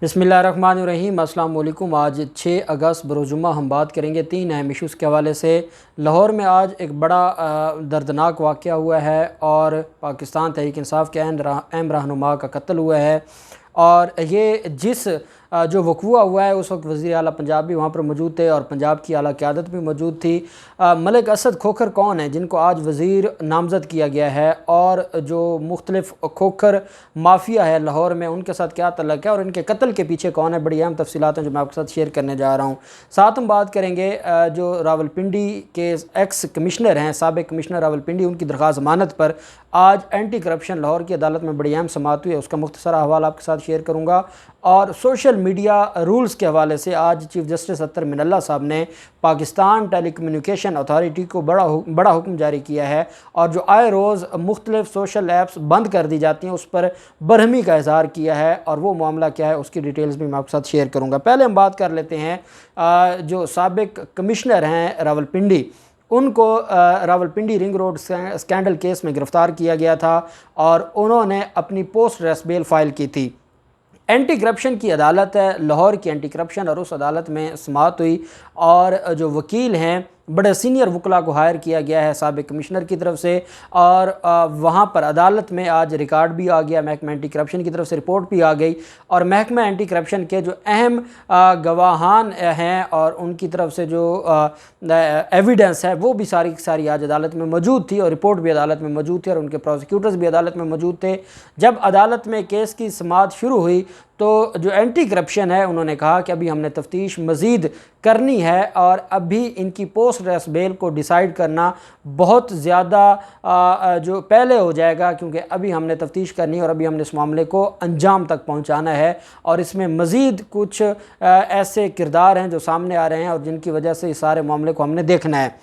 बिस्मिल्लाहिर्रहमानिर्रहीम। अस्सलाम वालेकुम। आज 6 अगस्त बरोजुम्मा हम बात करेंगे 3 अहम इशूज़ के हवाले से। लाहौर में आज एक बड़ा दर्दनाक वाक़या हुआ है और पाकिस्तान तहरीक इंसाफ के अहम रहनुमा का कत्ल हुआ है। और ये जिस जो वक़ूआ हुआ है उस वक्त वज़ीर आला पंजाब भी वहाँ पर मौजूद थे और पंजाब की आला क़यादत भी मौजूद थी। मलिक असद खोखर कौन है जिनको आज वज़ीर नामज़द किया गया है, और जो मुख्तलिफ़ खोखर माफिया है लाहौर में उनके साथ क्या तल्लक़ है और इनके कत्ल के पीछे कौन है, बड़ी अहम तफसीलात हैं जो मैं आपके साथ शेयर करने जा रहा हूँ। साथ हम बात करेंगे जो रावलपिंडी के एक्स कमिश्नर हैं, साबिक़ कमिश्नर रावलपिंडी, उनकी दरख्वास्त ज़मानत पर आज एंटी करप्शन लाहौर की अदालत में बड़ी अहम समाअत हुई है, उसका मुख्तसर अहवाल आपके साथ शेयर करूँगा। और सोशल मीडिया रूल्स के हवाले से आज चीफ जस्टिस अत्तर मिनल्ला साहब ने पाकिस्तान टेलीकम्युनिकेशन अथॉरिटी को बड़ा हुक्म जारी किया है, और जो आए रोज़ मुख्तलिफ सोशल ऐप्स बंद कर दी जाती हैं उस पर बरहमी का इज़हार किया है, और वो मामला क्या है उसकी डिटेल्स भी मैं आपके साथ शेयर करूँगा। पहले हम बात कर लेते हैं जो साबिक़ कमिश्नर हैं रावलपिंडी, उनको Rawalpindi ring road scandal case में गिरफ़्तार किया गया था और उन्होंने अपनी पोस्ट अरेस्ट बेल फ़ाइल की थी। एंटी करप्शन की अदालत है लाहौर की, एंटी करप्शन, और उस अदालत में समाअत हुई और जो वकील हैं बड़े सीनियर वकला को हायर किया गया है साबिक़ कमिश्नर की तरफ से, और वहाँ पर अदालत में आज रिकॉर्ड भी आ गया, महकमा एंटी करप्शन की तरफ से रिपोर्ट भी आ गई, और महकमा एंटी करप्शन के जो अहम गवाहान हैं और उनकी तरफ से जो एविडेंस है वो भी सारी की सारी आज अदालत में मौजूद थी, और रिपोर्ट भी अदालत में मौजूद थी और उनके प्रोसिक्यूटर्स भी अदालत में मौजूद थे। जब अदालत में केस की समाअत शुरू हुई तो जो एंटी करप्शन है उन्होंने कहा कि अभी हमने तफ्तीश मज़ीद करनी है और अभी इनकी पोस्ट अरेस्ट बेल को डिसाइड करना बहुत ज़्यादा जो पहले हो जाएगा, क्योंकि अभी हमने तफ्तीश करनी है और अभी हमने इस मामले को अंजाम तक पहुंचाना है, और इसमें मज़ीद कुछ ऐसे किरदार हैं जो सामने आ रहे हैं और जिनकी वजह से इस सारे मामले को हमने देखना है।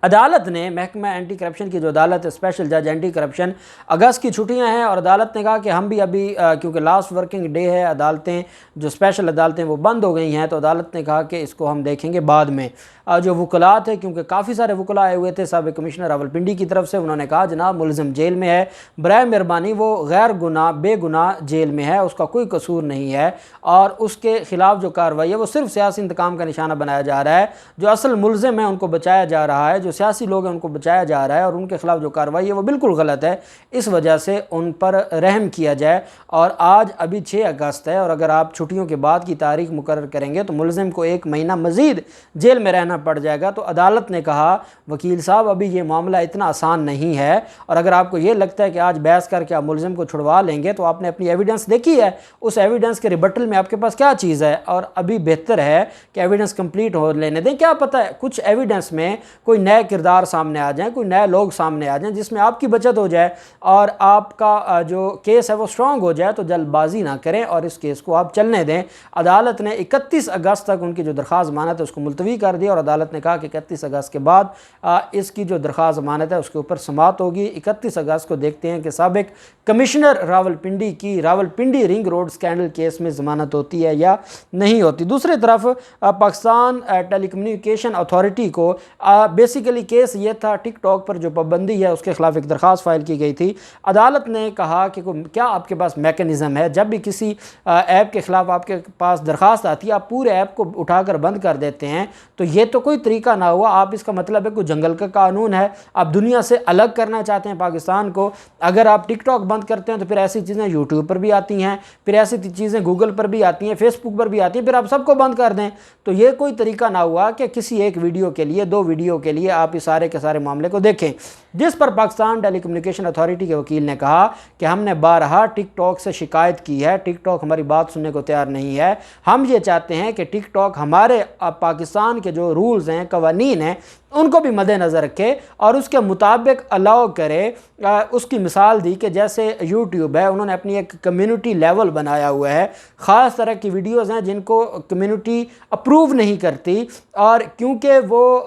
अदालत ने, महकमा एंटी करप्शन की जो अदालत है, स्पेशल जज एंटी करप्शन, अगस्त की छुट्टियां हैं और अदालत ने कहा कि हम भी अभी क्योंकि लास्ट वर्किंग डे है, अदालतें जो स्पेशल अदालतें वो बंद हो गई हैं, तो अदालत ने कहा कि इसको हम देखेंगे बाद में। जो वकलात है, क्योंकि काफ़ी सारे वकला आए हुए थे साबिक़ कमिश्नर रावलपिंडी की तरफ से, उन्होंने कहा जनाब मुलज़िम जेल में है, बराए मेहरबानी वो गैर गुनाह बेगुनाह जेल में है, उसका कोई कसूर नहीं है और उसके ख़िलाफ़ जो कार्रवाई है वो सिर्फ सियासी इंतकाम का निशाना बनाया जा रहा है। जो असल मुलज़िम है उनको बचाया जा रहा है, जो सियासी लोग हैं उनको बचाया जा रहा है, और उनके ख़िलाफ़ जो कार्रवाई है वो बिल्कुल गलत है, इस वजह से उन पर रहम किया जाए। और आज अभी 6 अगस्त है और अगर आप छुट्टियों के बाद की तारीख मुकर्रर करेंगे तो मुलज़िम को 1 महीना मज़ीद जेल में रहना पड़ जाएगा। तो अदालत ने कहा वकील साहब अभी ये मामला इतना आसान नहीं है, और अगर आपको ये लगता है कि आज बहस करके आप मुलज़िम को छुड़वा लेंगे तो आपने अपनी एविडेंस देखी है, उस एविडेंस के रिबटल में आपके पास क्या चीज़ है, और अभी बेहतर है कि एविडेंस कंप्लीट हो लेने दें। क्या पता है कुछ एविडेंस में कोई नए किरदार सामने आ जाएं, कोई नए लोग सामने आ जाएं जिसमें आपकी बचत हो जाए और आपका जो केस है वो स्ट्रॉन्ग हो जाए। तो जल्दबाजी ना करें और इस केस को आप चलने दें। अदालत ने 31 अगस्त तक उनकी जो दरख्वास्त ज़मानत है उसको मुलतवी कर दिया, और अदालत ने कहा कि 31 अगस्त के बाद इसकी जो दरख्वास्त ज़मानत है उसके ऊपर समाअत होगी। 31 अगस्त को देखते हैं कि साबिक़ कमिश्नर रावलपिंडी की Rawalpindi ring road scandal case में ज़मानत होती है या नहीं होती। दूसरी तरफ पाकिस्तान टेलीकम्युनिकेशन अथॉरिटी को बेसिकली केस ये था, टिकटॉक पर जो पाबंदी है उसके ख़िलाफ़ एक दरख्वास्त फ़ाइल की गई थी। अदालत ने कहा कि क्या आपके पास मैकेनिज़्म है, जब भी किसी ऐप के ख़िलाफ़ आपके पास दरख्वास्त आती है आप पूरे ऐप को उठाकर बंद कर देते हैं, तो ये तो कोई तरीका ना हुआ। आप इसका मतलब है कोई जंगल का कानून है, आप दुनिया से अलग करना चाहते हैं पाकिस्तान को। अगर आप टिकटॉक बंद करते हैं तो फिर ऐसी चीज़ें यूट्यूब पर भी आती हैं, फिर ऐसी चीज़ें गूगल पर भी आती हैं, फेसबुक पर भी आती हैं, फिर आप सबको बंद कर दें। तो ये कोई तरीका ना हुआ कि किसी एक वीडियो के लिए, 2 वीडियो के लिए आप इस सारे के सारे मामले को देखें। जिस पर पाकिस्तान टेलीकम्युनिकेशन अथॉरिटी के वकील ने कहा कि हमने बारहा टिकटॉक से शिकायत की है, टिकटॉक हमारी बात सुनने को तैयार नहीं है। हम ये चाहते हैं कि टिकटॉक हमारे पाकिस्तान के जो रूल्स हैं, कवानीन हैं, उनको भी मद्देनज़र रखे और उसके मुताबिक अलाउ करे। उसकी मिसाल दी कि जैसे यूट्यूब है, उन्होंने अपनी एक कम्युनिटी लेवल बनाया हुआ है, ख़ास तरह की वीडियोज़ हैं जिनको कम्युनिटी अप्रूव नहीं करती, और क्योंकि वो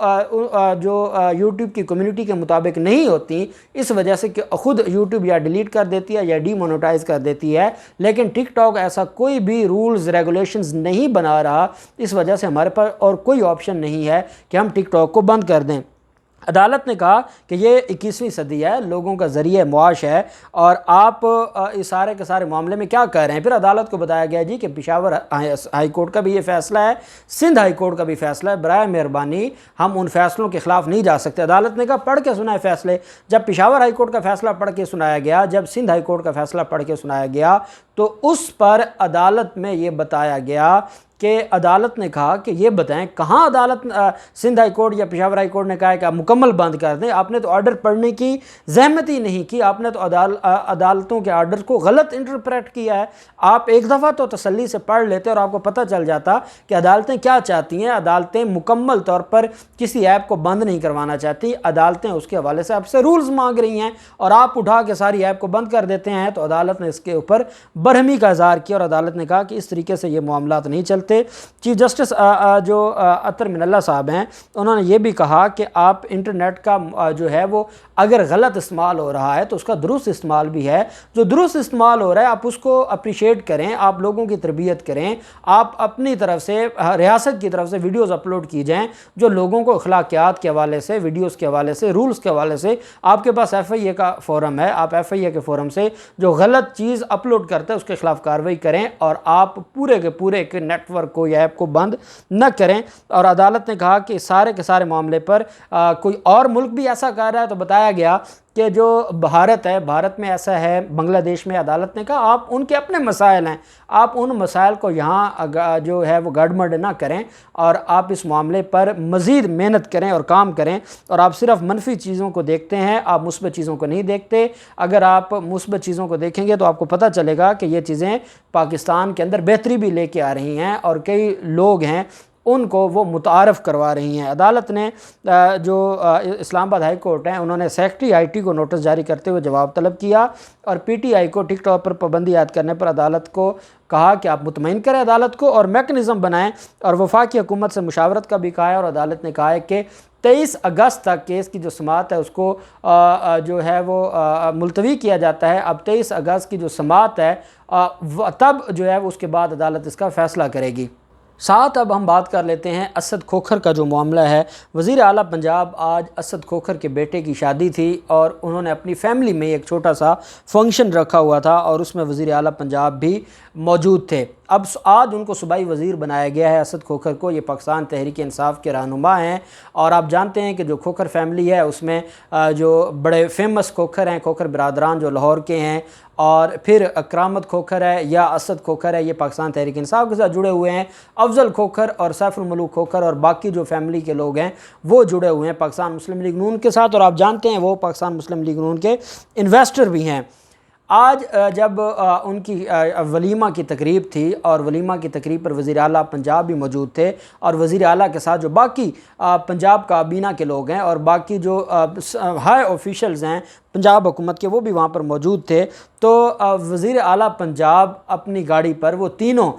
जो यूट्यूब की कम्युनिटी के मुताबिक नहीं होती, इस वजह से कि ख़ुद यूट्यूब या डिलीट कर देती है या डीमोनेटाइज कर देती है। लेकिन टिकटॉक ऐसा कोई भी रूल्स रेगुलेशंस नहीं बना रहा, इस वजह से हमारे पास और कोई ऑप्शन नहीं है कि हम टिकटॉक को बंद कर दें। अदालत ने कहा कि ये 21वीं सदी है, लोगों का ज़रिए मुआश है और आप इस सारे के सारे मामले में क्या कह रहे हैं। फिर अदालत को बताया गया जी कि पेशावर हाई कोर्ट का भी ये फ़ैसला है, सिंध हाई कोर्ट का भी फ़ैसला है, बराए मेहरबानी हम उन फैसलों के ख़िलाफ़ नहीं जा सकते। अदालत ने कहा पढ़ के सुनाए फ़ैसले। जब पेशावर हाई कोर्ट का फ़ैसला पढ़ के सुनाया गया, जब सिंध हाई कोर्ट का फ़ैसला पढ़ के सुनाया गया, तो उस पर अदालत में ये बताया गया कि अदालत ने कहा कि ये बताएं कहाँ अदालत सिंध हाई कोर्ट या पेशावर हाई कोर्ट ने कहा है कि आप मुकम्मल बंद कर दें। आपने तो ऑर्डर पढ़ने की जहमत ही नहीं की, आपने तो अदालतों के ऑर्डर को गलत इंटरप्रेट किया है। आप एक दफ़ा तो तसल्ली से पढ़ लेते और आपको पता चल जाता कि अदालतें क्या चाहती हैं। अदालतें मुकम्मल तौर पर किसी ऐप को बंद नहीं करवाना चाहती, अदालतें उसके हवाले से आपसे रूल्स मांग रही हैं और आप उठा के सारी ऐप को बंद कर देते हैं। तो अदालत ने इसके ऊपर बरहमी का इज़हार किया और अदालत ने कहा कि इस तरीके से ये मामलात नहीं चलते। चीफ जस्टिस जो अतर मिनल्ला साहब हैं, उन्होंने ये भी कहा कि आप इंटरनेट का जो है वो अगर गलत इस्तेमाल हो रहा है तो उसका दुरुस्त इस्तेमाल भी है। जो दुरुस्त इस्तेमाल हो रहा है आप उसको अप्रिशिएट करें, आप लोगों की तरबियत करें, आप अपनी तरफ से रियासत की तरफ से वीडियोज़ अपलोड की जाएँ जो लोगों को अखलाकियात के हवाले से, वीडियोज़ के हवाले से, रूल्स के हवाले से। आपके पास FIA का फोरम है, आप FIA के फोरम से जो गलत चीज़ अपलोड करते हैं उसके खिलाफ कार्रवाई करें और आप पूरे के पूरे एक नेटवर्क को या ऐप को बंद न करें। और अदालत ने कहा कि सारे के सारे मामले पर कोई और मुल्क भी ऐसा कर रहा है तो बताया गया कि जो भारत है, भारत में ऐसा है, बांग्लादेश में अदालत ने कहा आप उनके अपने मसाइल हैं, आप उन मसाइल को यहाँ जो है वो गड़बड़ ना करें और आप इस मामले पर मज़ीद मेहनत करें और काम करें। और आप सिर्फ मनफी चीज़ों को देखते हैं, आप मुस्बत चीज़ों को नहीं देखते। अगर आप मुस्बत चीज़ों को देखेंगे तो आपको पता चलेगा कि ये चीज़ें पाकिस्तान के अंदर बेहतरी भी लेके आ रही हैं और कई लोग हैं उनको वो मुतारफ़ करवा रही हैं। अदालत ने जो इस्लामाबाद हाई कोर्ट है उन्होंने सेक्रेटरी IT को नोटिस जारी करते हुए जवाब तलब किया और PTI को टिकटॉक पर पाबंदी आयद करने पर अदालत को कहा कि आप मुतमईन करें अदालत को और मैकेनिज़्म बनाएं और वफाकी हुकूमत से मुशावरत का भी कहा है। और अदालत ने कहा है कि 23 अगस्त तक केस की जो समाअत है उसको जो है वो मुलतवी किया जाता है। अब 23 अगस्त की जो समाअत है तब जो है उसके बाद अदालत इसका फ़ैसला करेगी। साथ अब हम बात कर लेते हैं असद खोखर का जो मामला है। वज़ीर आला पंजाब आज असद खोखर के बेटे की शादी थी और उन्होंने अपनी फैमिली में एक छोटा सा फंक्शन रखा हुआ था और उसमें वज़ीर आला पंजाब भी मौजूद थे। अब आज उनको सूबाई वज़ीर बनाया गया है असद खोखर को। ये पाकिस्तान तहरीक इंसाफ के रहनुमा हैं और आप जानते हैं कि जो खोखर फैमिली है उसमें जो बड़े फेमस खोखर हैं, खोखर बिरादरान जो लाहौर के हैं, और फिर करामत खोखर है या असद खोखर है, ये पाकिस्तान तहरीक इंसाफ के साथ जुड़े हुए हैं। अफजल खोखर और सैफुल मलूक खोखर और बाकी जो फैमिली के लोग हैं वो जुड़े हुए हैं पाकिस्तान मुस्लिम लीग नून के साथ और आप जानते हैं वो पाकिस्तान मुस्लिम लीग नून के इन्वेस्टर भी हैं। आज जब उनकी वलीमा की तकरीब थी और वलीमा की तकरीब पर वज़ीर आला पंजाब भी मौजूद थे और वज़ीर आला के साथ जो बाकी पंजाब काबीना के लोग हैं और बाकी जो हाई ऑफिशल्स हैं पंजाब हुकूमत के वो भी वहाँ पर मौजूद थे। तो वज़ीर आला पंजाब अपनी गाड़ी पर वो तीनों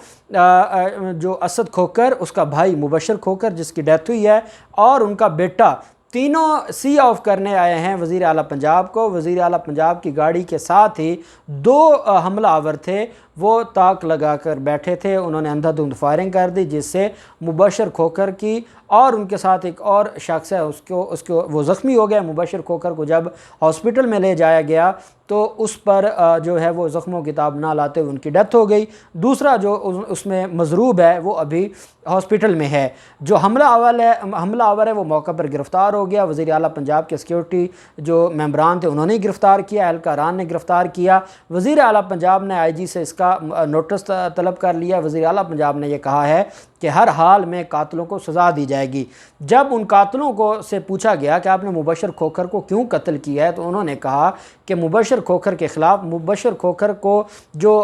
जो असद खोखर, उसका भाई मुबशर खोखर जिसकी डेथ हुई है और उनका बेटा, तीनों सी ऑफ करने आए हैं वज़ीर आला पंजाब को। वज़ीर आला पंजाब की गाड़ी के साथ ही 2 हमला आवर थे, वो ताक लगा कर बैठे थे। उन्होंने अंधाधुंध फायरिंग कर दी जिससे मुबशर खोखर की और उनके साथ एक और शख्स है उसको वो ज़ख्मी हो गया। मुबशर खोखर को जब हॉस्पिटल में ले जाया गया तो उस पर जो है वो ज़ख्मों की ताब ना लाते हुए उनकी डेथ हो गई। दूसरा जो उसमें मजरूब है वो अभी हॉस्पिटल में है। जो हमला आवर है वो मौका पर गिरफ़्तार हो गया। वज़ीर आला पंजाब के सिक्योरिटी जो मेंबरान थे उन्होंने ही गिरफ़्तार किया, एहलकारान ने गिरफ़्तार किया। वज़ीर आला पंजाब ने IG से इसका नोटिस तलब कर लिया। वज़ीर आला पंजाब ने यह कहा है कि हर हाल में कातिलों को सज़ा दी जाएगी। जब उन कातिलों को से पूछा गया कि आपने मुबशर खोखर को क्यों कत्ल किया है तो उन्होंने कहा कि मुबशर खोखर के ख़िलाफ़, मुबशर खोखर को जो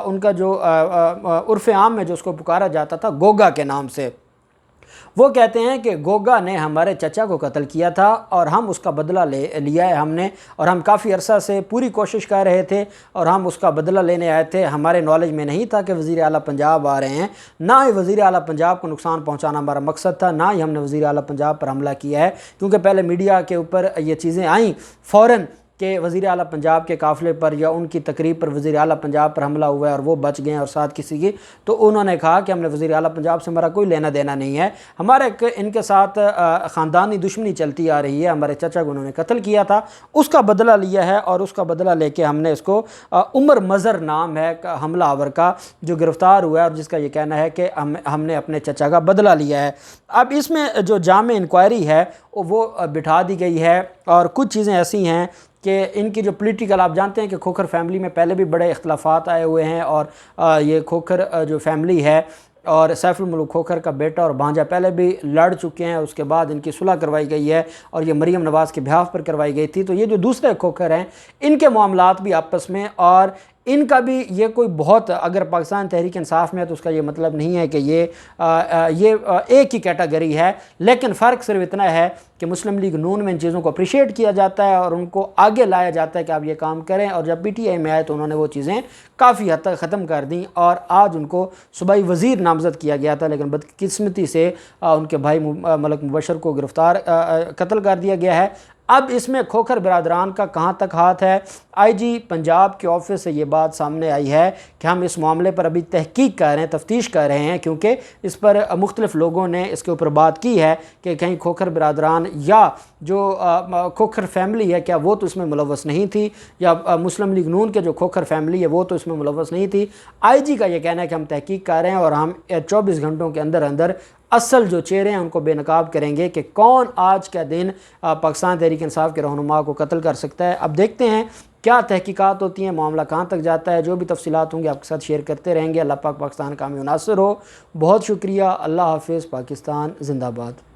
उनका जो उर्फ़ आम में जो उसको पुकारा जाता था गोगा के नाम से, वो कहते हैं कि गोगा ने हमारे चचा को कत्ल किया था और हम उसका बदला ले लिया है हमने, और हम काफ़ी अरसा से पूरी कोशिश कर रहे थे और हम उसका बदला लेने आए थे। हमारे नॉलेज में नहीं था कि वज़ीर आला पंजाब आ रहे हैं, ना ही वज़ीर आला पंजाब को नुकसान पहुंचाना हमारा मकसद था, ना ही हमने वज़ीर आला पंजाब पर हमला किया है। क्योंकि पहले मीडिया के ऊपर ये चीज़ें आईं फ़ौरन कि वज़ीर आला पंजाब के काफ़िले पर या उनकी तकरीब पर वज़ीर आला पंजाब पर हमला हुआ है और वो बच गए और साथ किसी की, तो उन्होंने कहा कि हमने वज़ीर आला पंजाब से हमारा कोई लेना देना नहीं है, हमारे इनके साथ ख़ानदानी दुश्मनी चलती आ रही है, हमारे चाचा को उन्होंने कत्ल किया था, उसका बदला लिया है और उसका बदला लेके हमने इसको उमर मज़र नाम है हमलावर का जो गिरफ़्तार हुआ है और जिसका ये कहना है कि हमने अपने चचा का बदला लिया है। अब इसमें जो जामे इंक्वायरी है वो बिठा दी गई है और कुछ चीज़ें ऐसी हैं कि इनकी जो पॉलिटिकल, आप जानते हैं कि खोखर फैमिली में पहले भी बड़े इख्तलाफात आए हुए हैं और ये खोखर जो फैमिली है और सैफुल मुल्क खोखर का बेटा और भांजा पहले भी लड़ चुके हैं, उसके बाद इनकी सुलह करवाई गई है और ये मरीम नवाज़ के बिहाफ पर करवाई गई थी। तो ये जो दूसरे खोखर हैं इनके मामलात भी आपस में और इनका भी ये कोई बहुत, अगर पाकिस्तान तहरीक इंसाफ में है तो उसका ये मतलब नहीं है कि ये एक ही कैटेगरी है, लेकिन फ़र्क सिर्फ इतना है कि मुस्लिम लीग नून में इन चीज़ों को अप्रिशिएट किया जाता है और उनको आगे लाया जाता है कि आप ये काम करें, और जब PTI में आए तो उन्होंने वो चीज़ें काफ़ी हद तक ख़त्म कर दी और आज उनको सूबाई वज़ीर नामज़द किया गया था, लेकिन बदकिस्मती से उनके भाई मलक मुबशर को गिरफ़्तार कत्ल कर दिया गया है। अब इसमें खोखर बिरादरान का कहाँ तक हाथ है? IG पंजाब के ऑफिस से ये बात सामने आई है कि हम इस मामले पर अभी तहकीक कर रहे हैं, तफ्तीश कर रहे हैं, क्योंकि इस पर मुख्तलिफ़ लोगों ने इसके ऊपर बात की है कि कहीं खोखर बिरादरान या जो खोखर फैमिली है क्या वो तो इसमें मुलव्वस नहीं थी, या मुस्लिम लीग नून के जो खोखर फैमिली है वो तो इसमें मुलव्वस नहीं थी। IG का ये कहना है कि हम तहकीक कर रहे हैं और हम 24 घंटों के अंदर अंदर असल जो चेहरे हैं उनको बेनकाब करेंगे कि कौन आज का दिन पाकिस्तान तहरीक इंसाफ के रहनुमा को कत्ल कर सकता है। अब देखते हैं क्या तहकीकात होती हैं, मामला कहाँ तक जाता है। जो भी तफसीलात होंगी आपके साथ शेयर करते रहेंगे। अल्लाह पाक पाकिस्तान कामयाब नासिर हो। बहुत शुक्रिया। अल्लाह हाफिज़। पाकिस्तान जिंदाबाद।